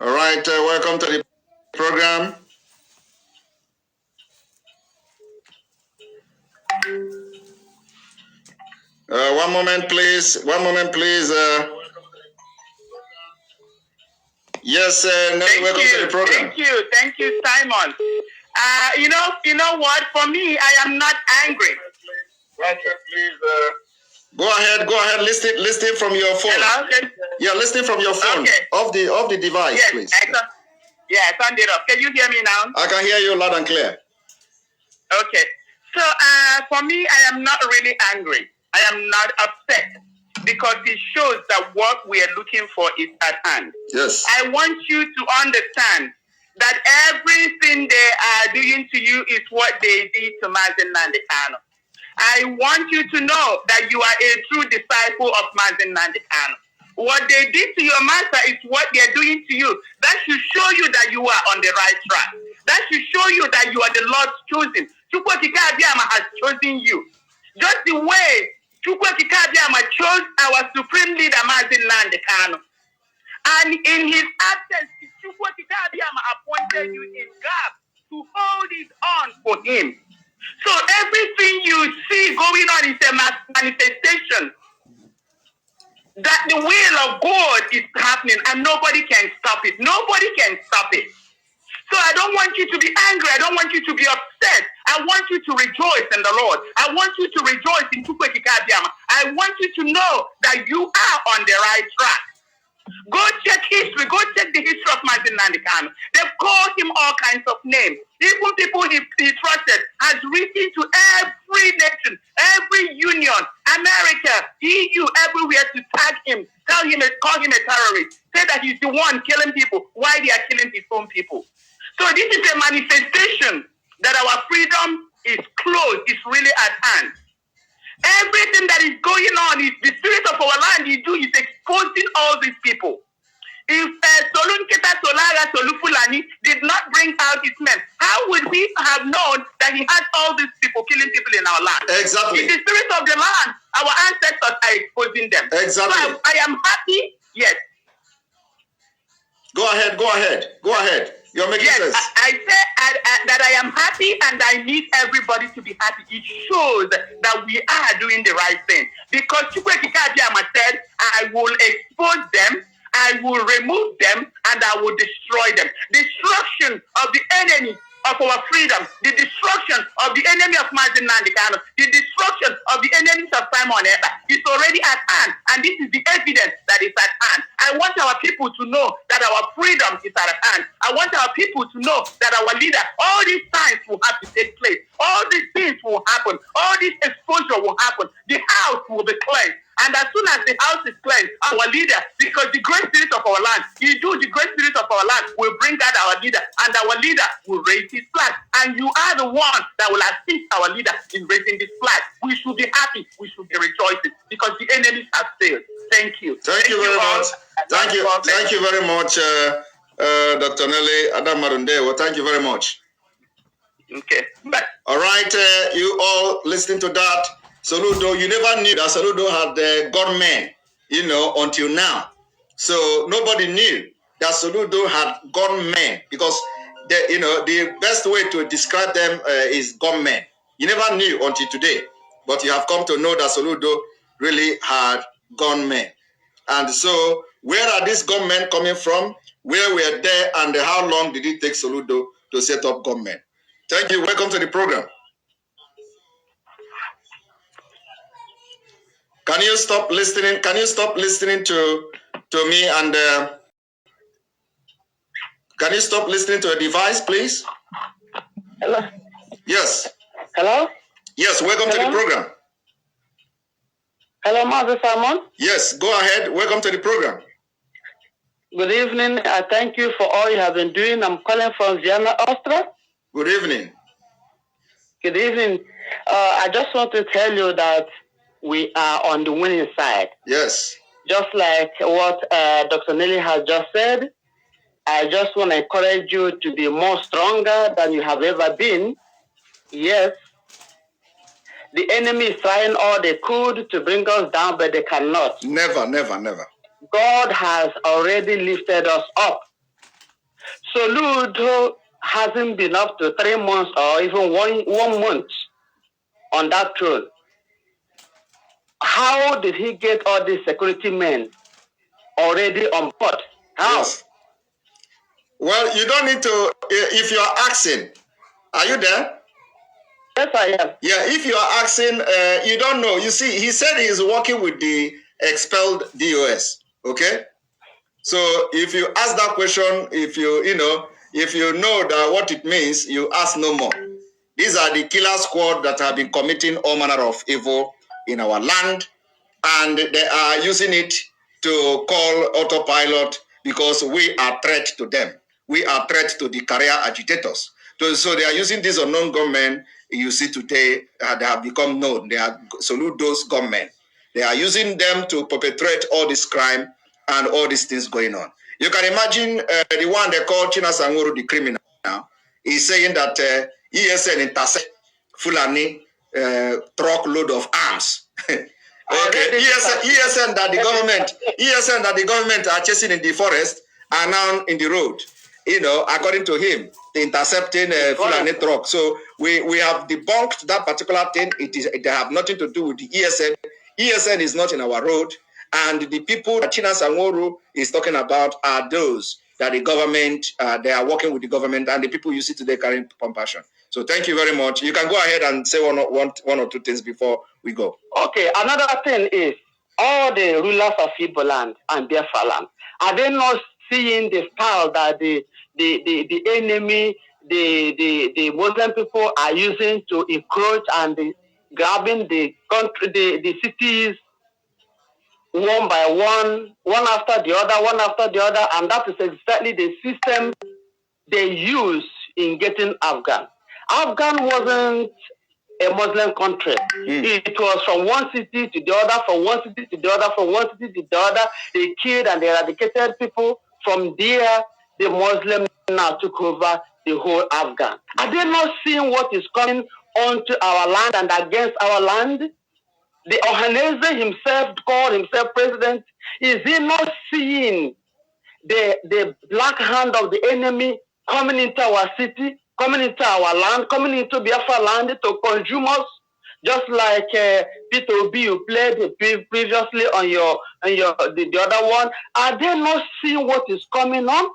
[SPEAKER 3] All right, welcome to the program. One moment, please. One moment, please. Yes, Nelly, welcome to the program.
[SPEAKER 5] Thank you, Simon. You know what? For me, I am not angry.
[SPEAKER 3] Please. Go ahead. Listen from your phone.
[SPEAKER 5] Hello?
[SPEAKER 3] Yeah, listen from your phone.
[SPEAKER 5] Okay.
[SPEAKER 3] Off the device,
[SPEAKER 5] Yes,
[SPEAKER 3] please.
[SPEAKER 5] I turned it off. Can you hear me now?
[SPEAKER 3] I can hear you loud and clear.
[SPEAKER 5] Okay. So for me, I am not really angry. I am not upset because it shows that what we are looking for is at hand.
[SPEAKER 3] Yes.
[SPEAKER 5] I want you to understand that everything they are doing to you is what they did to Nnamdi K. I want you to know that you are a true disciple of Nnamdi K. What they did to your master is what they are doing to you. That should show you that you are on the right track. That should show you that you are the Lord's chosen. Chukwuokike Abiama has chosen you. Just the way Chukwuokike Abiama chose our supreme leader, Nnamdi K. And in his absence, Chukwuokike Abiama appointed you in God to hold it on for him. So everything you see going on is a manifestation that the will of God is happening and nobody can stop it. Nobody can stop it. So I don't want you to be angry. I don't want you to be upset. I want you to rejoice in the Lord. I want you to rejoice in Chukwuokike Abiama. I want you to know that you are on the right track. Go check history. Go check the history of Nnamdi K. They've called him all kinds of names. Even people he trusted has written to every nation, every union, America, EU, everywhere to tag him, call him a terrorist, say that he's the one killing people while they are killing his own people. So this is a manifestation that our freedom is close, is really at hand. Everything that is going on is the spirit of our land is exposing all these people. If Solunketa Solara Solufulani did not bring out his men, how would we have known that he had all these people killing people in our land?
[SPEAKER 3] Exactly.
[SPEAKER 5] It's the spirit of the land. Our ancestors are exposing them.
[SPEAKER 3] Exactly.
[SPEAKER 5] So I am happy. Yes.
[SPEAKER 3] Go ahead. You're making sense.
[SPEAKER 5] I say that I am happy and I need everybody to be happy. It shows that we are doing the right thing. Because Chukwuokike Abiama said, I will expose them, I will remove them, and I will destroy them. Destruction of the enemy of our freedom, the destruction of the enemy of Nnamdi K, the destruction of the enemies of Simon Ekpa is already at hand, and this is the evidence that is at hand. I want our people to know that our freedom is at hand. I want our people to know that our leader, all these signs will have to take place. All these things will happen. All this exposure will happen. The house will be cleansed. And as soon as the house is cleansed, our leader, because the great spirit of our land, the great spirit of our land will bring out our leader, and our leader will raise his flag. And you are the one that will assist our leader in raising this flag. We should be happy. We should be rejoicing because the enemies have failed. Thank you.
[SPEAKER 3] Thank you very much. Thank you very much, Dr. Nelly Adamarunde. Well, thank you very much.
[SPEAKER 5] Okay. Bye.
[SPEAKER 3] All right, you all listening to that. Soludo, you never knew that Soludo had gunmen, until now. So nobody knew that Soludo had gunmen because the best way to describe them is gunmen. You never knew until today. but you have come to know that Soludo really had gunmen. And so, where are these gunmen coming from? Where were they, and how long did it take Soludo to set up gunmen? Thank you. Welcome to the program. Can you stop listening? Can you stop listening to me, and can you stop listening to a device, please?
[SPEAKER 4] Hello?
[SPEAKER 3] Yes.
[SPEAKER 4] Hello?
[SPEAKER 3] Yes, welcome to the program.
[SPEAKER 4] Hello, Master Simon?
[SPEAKER 3] Yes, go ahead. Welcome to the program.
[SPEAKER 4] Good evening. I thank you for all you have been doing. I'm calling from Vienna, Austria.
[SPEAKER 3] Good evening.
[SPEAKER 4] Good evening. I just want to tell you that we are on the winning side.
[SPEAKER 3] Yes.
[SPEAKER 4] Just like what Dr. Nelly has just said, I just want to encourage you to be more stronger than you have ever been. Yes, the enemy is trying all they could to bring us down, but they cannot.
[SPEAKER 3] Never, never, never.
[SPEAKER 4] God has already lifted us up. Soludo hasn't been up to 3 months or even one month on that throne. How did he get all these security men already on board? How?
[SPEAKER 3] Yes. Well, you don't need to, if you are asking, are you there?
[SPEAKER 4] Yes, I am.
[SPEAKER 3] Yeah, if you are asking, you don't know. You see, he said he is working with the expelled DOS, okay? So if you ask that question, if you know that what it means, you ask no more. These are the killer squad that have been committing all manner of evil in our land, and they are using it to call autopilot because we are threat to them. We are threat to the career agitators. So they are using these unknown gunmen you see today. They have become known. They are Soludo's gunmen. They are using them to perpetrate all this crime and all these things going on. You can imagine the one they call China Sanguru, the criminal now, is saying that ESN intercept Fulani truckload of arms. Okay, ESN that the government are chasing in the forest are now in the road. You know, according to him, the intercepting Fulani truck. So we have debunked that particular thing. They have nothing to do with the ESN. ESN is not in our road. And the people that China Sanguru is talking about are those that the government, they are working with the government, and the people you see today carrying compassion. So thank you very much. You can go ahead and say one or two things before we go.
[SPEAKER 4] Okay, another thing is all the rulers of Igbo land and Biafra land, are they not seeing the style that the enemy, the Muslim people are using to encroach and grabbing the country, the cities one by one after the other, and that is exactly the system they use in getting Afghan. Afghan wasn't a Muslim country. It was from one city to the other, from one city to the other, from one city to the other. They killed and they eradicated people. From there, the Muslims now took over the whole Afghan. Are they not seeing what is coming onto our land and against our land? The Ohaneze himself called himself president. Is he not seeing the black hand of the enemy coming into our city, coming into our land, coming into Biafra land to consume us? Just like Peter Obi you played previously on the other one. Are they not seeing what is coming on?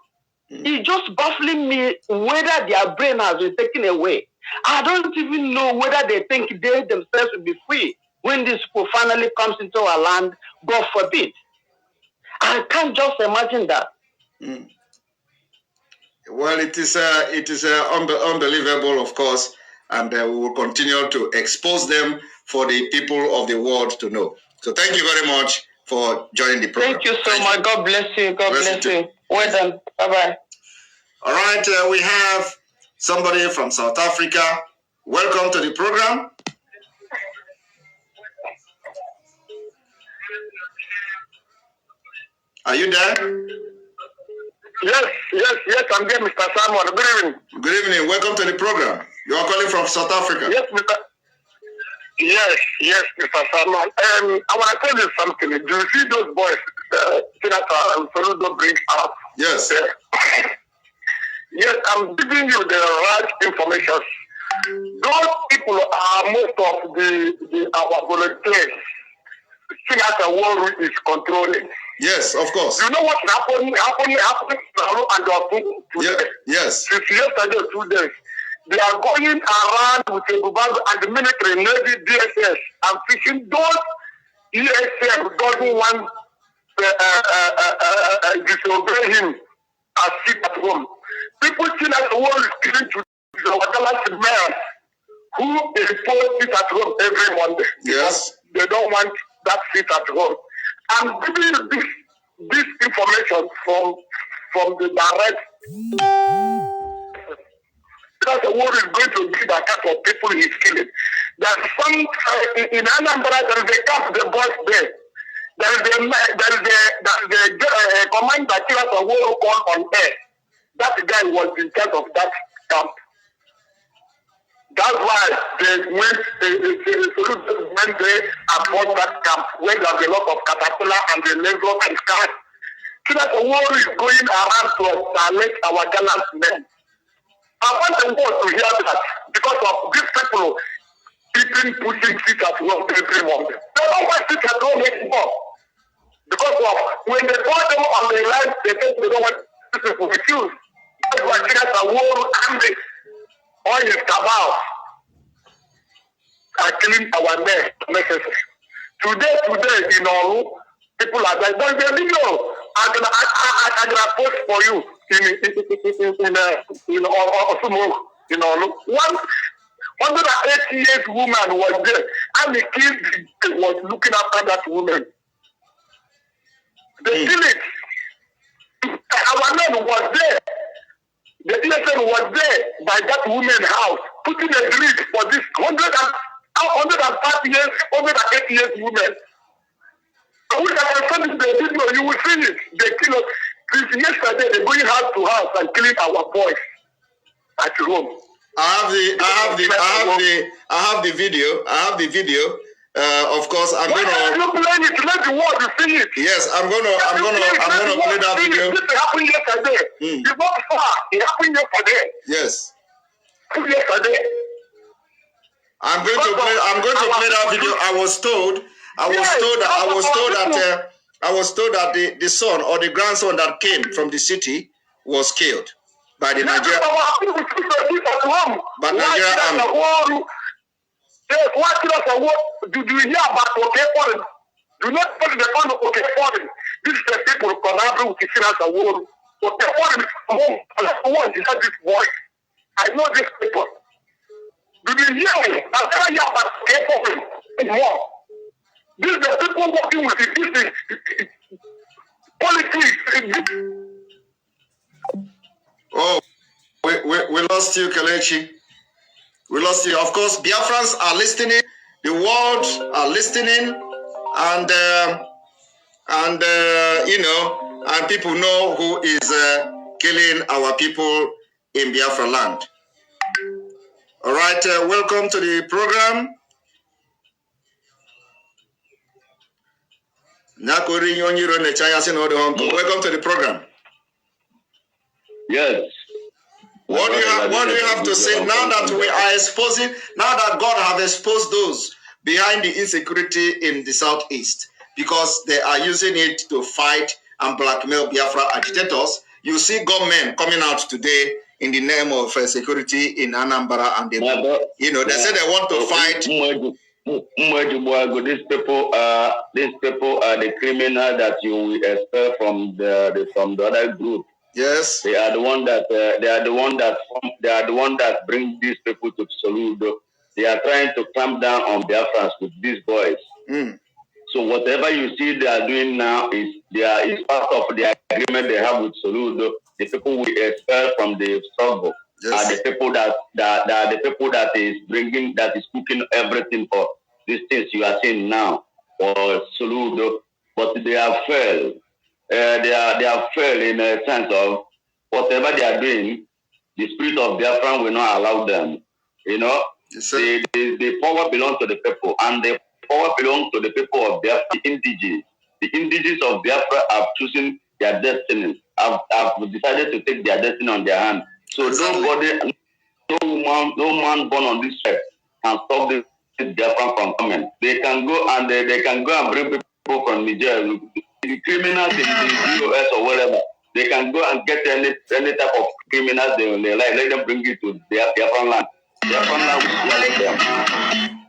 [SPEAKER 4] It's just baffling me whether their brain has been taken away. I don't even know whether they think they themselves will be free when this people finally comes into our land. God forbid. I can't just imagine that.
[SPEAKER 3] Well, it is unbelievable, of course, and we will continue to expose them for the people of the world to know. So thank you very much for joining the program.
[SPEAKER 4] Thank you so much. God bless you. God bless you. Well done. Bye-bye.
[SPEAKER 3] All right, we have somebody from South Africa. Welcome to the program. Are you there?
[SPEAKER 6] Yes, I'm there, Mr. Simon. Good evening.
[SPEAKER 3] Good evening. Welcome to the program. You are calling from South Africa.
[SPEAKER 6] Yes, Mr. Yes, Mr. Simon. I want to tell you something. Do you see those boys, Senator and Soludo brings up?
[SPEAKER 3] Yes.
[SPEAKER 6] Yes, I'm giving you the right information. those people are most of our volunteers. Senator Warren is controlling.
[SPEAKER 3] Yes, of course.
[SPEAKER 6] You know what happened today?
[SPEAKER 3] Yeah, yes.
[SPEAKER 6] Since yesterday, 2 days. They are going around with a Bubago and the military, Navy, DSS, and fishing those ESM doesn't want disobey him and sit at home. People see that the world is given to the Wakalas man who impose it at home every Monday.
[SPEAKER 3] Yes.
[SPEAKER 6] They don't want that seat at home. I'm giving you this information from the direct. Because the world is going to give account of people he's killing. There's some in Anambra, there is a camp, the boys there. There is a commander killer for war call on air. That guy was in charge of that camp. That's why they went there and bought that camp where there's a lot of caterpillar and the labor and cars. So that the war is going around to select our gallant men. I want the world to hear that because of these people pushing seats at home every morning. They don't want seats at home anymore. Because of when they put them on the line, they think they don't want people to refuse. That's why there's a war army on his cabal are killing our men necessary. Today, in all, people are dying. There's a video. I'm gonna post for you in all. 180 years woman was there, and the kid was looking after that woman. They kill it. Our man was there. The DSN was there by that woman's house, putting a grid for this 130 years, 180 years woman. So we can send it the video, you will see it. They kill us. Since yesterday, they're going house to house and killing our boys at home.
[SPEAKER 3] I have the video. Of course, I'm going to.
[SPEAKER 6] You play it, let the world see it.
[SPEAKER 3] Yes, I'm going to play that video.
[SPEAKER 6] This happened yesterday. It's not far. It happened yesterday.
[SPEAKER 3] Yes.
[SPEAKER 6] Yesterday.
[SPEAKER 3] I'm going to play that video. I was told that the son or the grandson that came from the city was killed by the Nigerian. But Nigerian army.
[SPEAKER 6] Yes, what do you hear about okay foreign? Do not put the fund of okay foreign. This is the people who collaborate with the financial world. Okay foreign is not this voice. I know these people. Do you hear me? I never hear about okay foreign anymore. These are the people working with the politics.
[SPEAKER 3] Oh, we lost you, Kelechi. We lost you. Of course, Biafrans are listening. The world are listening, and people know who is killing our people in Biafra land. All right, welcome to the program. Welcome to the program.
[SPEAKER 4] Yes.
[SPEAKER 3] What do you have to say now that we are exposing, now that God have exposed those behind the insecurity in the southeast, because they are using it to fight and blackmail Biafra agitators? You see government coming out today in the name of security in Anambra, and they say they want to fight.
[SPEAKER 4] These people are the criminal that you will expel from the other group.
[SPEAKER 3] Yes,
[SPEAKER 4] they are the one that bring these people to Soludo. They are trying to clamp down on Biafrans with these boys. So whatever you see they are doing now is part of the agreement they have with Soludo. The people we expel from the struggle are the people that is cooking everything for these things you are seeing now for Soludo. But they have failed. They have failed in a sense of whatever they are doing, the spirit of Biafra will not allow them. The power belongs to the people, and the power belongs to the people of Biafra, the indigenous. The indigenous of Biafra have chosen their destiny, have decided to take their destiny on their hand. So no man born on this earth can stop this Biafran from coming. They can go and they can go and bring people from Nigeria, the criminals in the US or whatever. They can go and get any type of criminals they like. Let them bring it to their Biafran land. Biafran land will swallow them.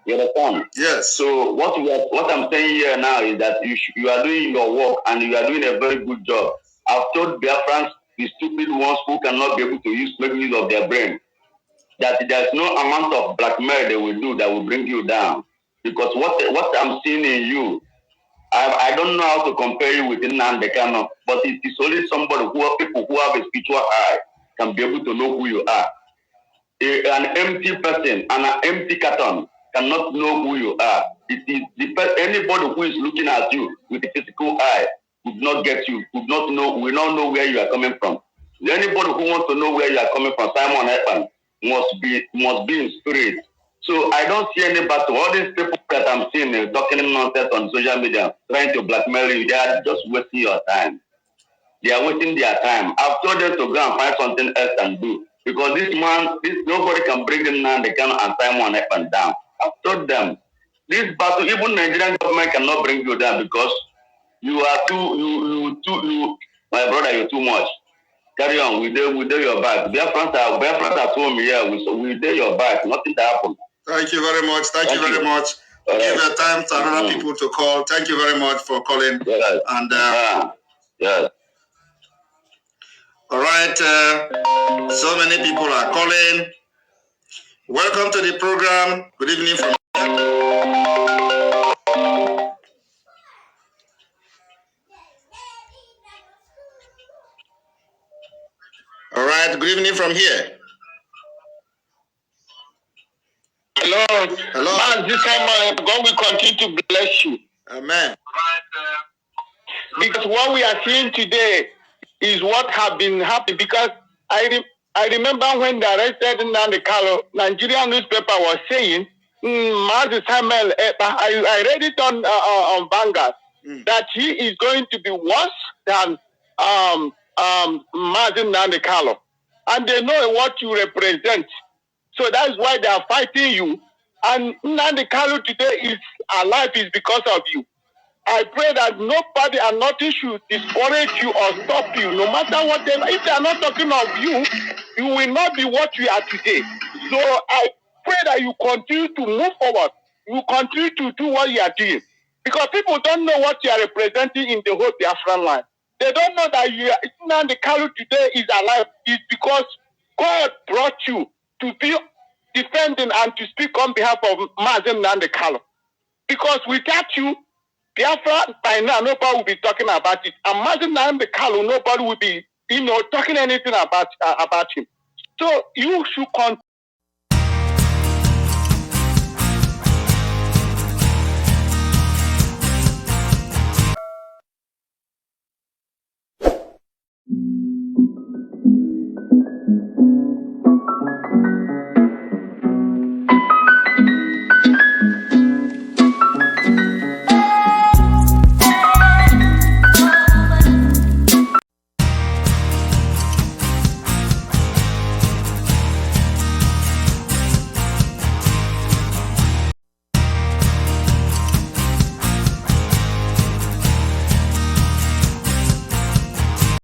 [SPEAKER 4] You understand?
[SPEAKER 3] Yes.
[SPEAKER 4] So what I'm saying here now is that you are doing your work and you are doing a very good job. I've told Biafrans, the stupid ones who cannot be able to make use of their brain, that there's no amount of blackmail they will do that will bring you down. Because what I'm seeing in you, I don't know how to compare you with Nnamdi K, but it is only somebody people who have a spiritual eye can be able to know who you are. An empty person and an empty carton cannot know who you are. It is anybody who is looking at you with a physical eye would not get you, will not know where you are coming from. Anybody who wants to know where you are coming from, Simon Ekpan, must be in spirit. So I don't see any battle. All these people that I'm seeing talking nonsense on social media, trying to blackmail you, they are just wasting your time. They are wasting their time. I've told them to go and find something else and do. Because nobody can bring in Nnamdi K and Simon Ekpan down. I've told them, this battle, even Nigerian government cannot bring you down because you are my brother, you're too much. Carry on, we do your back. Biafrans at home here, we do your back. Nothing to happen.
[SPEAKER 3] Thank you very much. Thank you very much. Give your time to other people to call. Thank you very much for calling.
[SPEAKER 4] Yes.
[SPEAKER 3] And
[SPEAKER 4] yes.
[SPEAKER 3] All right. So many people are calling. Welcome to the program. Good evening from. All right. Good evening from here.
[SPEAKER 6] Hello.
[SPEAKER 3] Hello.
[SPEAKER 6] Man, this time God will continue to bless you.
[SPEAKER 3] Amen.
[SPEAKER 6] Because what we are seeing today is what have been happening. Because I remember when they arrested Nnamdi K, Nigerian newspaper was saying, Samuel, I read it on Vanguard, that he is going to be worse than Nnamdi K. And they know what you represent. So that's why they are fighting you. And Nnamdi K today is alive is because of you. I pray that nobody and nothing should discourage you or stop you, no matter whatever. If they are not talking of you, you will not be what you are today. So I pray that you continue to move forward. You continue to do what you are doing. Because people don't know what you are representing in the whole Biafran land. They don't know that Nnamdi K today is alive. It's because God brought you to be defending and to speak on behalf of Nnamdi K. Because without you, Biafra, by now, nobody will be talking about it. Imagine Nnamdi K, nobody will be, talking anything about him. So you should continue.